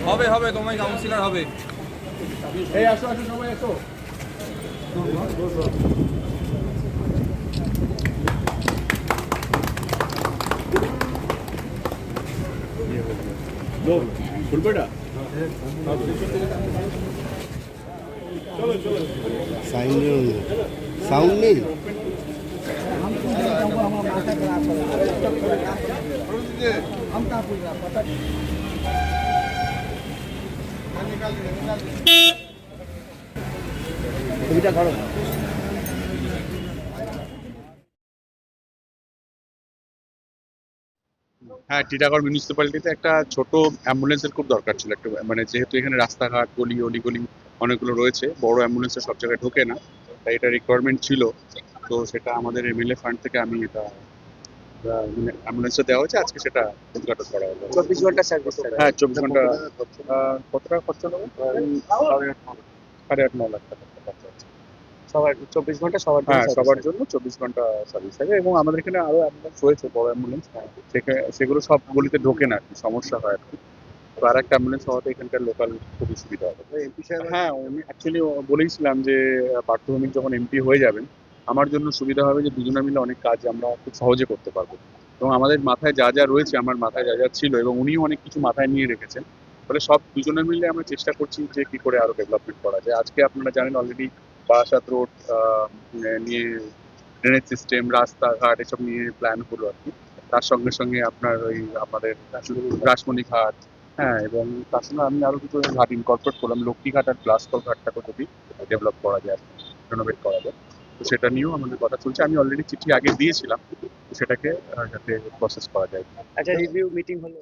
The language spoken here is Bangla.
হবে হবে, তোমায় কাউন্সিলর হবে। এই আসো আসো সবাই আসো। ফুলবেটা সাউন্ড নেই। ছবিটা করো। হ্যাঁ, টিটাগড় মিউনিসিপ্যালিটিতে একটা ছোট অ্যাম্বুলেন্সের খুব দরকার ছিল। একটু মানে যেহেতু এখানে রাস্তাঘাট গলি অলিগলি অনেকগুলো রয়েছে, বড় অ্যাম্বুলেন্সের সব জায়গায় ঢোকে না, তাই এটা রিকোয়ারমেন্ট ছিল। তো সেটা আমাদের এমএলএ ফান্ড থেকে আমি এটা মানে অ্যাম্বুলেন্সে দেওয়া হয়েছে, আজকে সেটা উদ্ঘাটন করা হলো। 24 ঘন্টা সার্ভিস। হ্যাঁ, 24 ঘন্টা। কত টাকা খরচা হবে? 8.5-9 লাখ টাকা খরচা হচ্ছে। সবার 24 ঘন্টা সবার জন্য। হ্যাঁ, সবার জন্য 24 ঘন্টা সার্ভিস থাকে। এবং আমাদের এখানে আরো অ্যাম্বুলেন্স রয়েছে, বড় অ্যাম্বুলেন্স, সেগুলো সব গলিতে ঢোকে না আর কি, সমস্যা হয় আর কি। তো আর একটা অ্যাম্বুলেন্স হওয়াতে এখানকার লোকাল খুবই সুবিধা হবে। হ্যাঁ, আমি অ্যাকচুয়ালি বলেইছিলাম যে পার্থভৌমিক যখন এমপি হয়ে যাবেন, আমার জন্য সুবিধা হবে যে দুজনে মিলে অনেক কাজ আমরা খুব সহজে করতে পারবো। এবং আমাদের মাথায় যা যা রয়েছে, আমার মাথায় যা যা ছিল, এবং উনিও অনেক কিছু মাথায় নিয়ে রেখেছেন, ফলে সব দুজনে মিলে আমরা চেষ্টা করছি যে কি করে আরো ডেভেলপমেন্ট করা যায়। আজকে আপনারা জানেন অলরেডি বারাসাত রোড নিয়ে ড্রেনেজ সিস্টেম, রাস্তাঘাট এসব নিয়ে প্ল্যান হলো আর কি। তার সঙ্গে সঙ্গে আপনার ওই আমাদের রাসমণি ঘাট, হ্যাঁ, এবং তার সঙ্গে আমি আরো কিছু ঘাট ইনকর্পোরেট করলাম, লক্ষ্মীঘাট আর গ্লাসকল ঘাটটাকে যদি ডেভেলপ করা যায়, রেনোভেট করা যায়, তো সেটা নিয়েও আমাদের কথা চলছে। আমি অলরেডি চিঠি আগে দিয়েছিলাম, তো সেটাকে যাতে প্রসেস করা যায়। আচ্ছা, রিভিউ মিটিং হলো।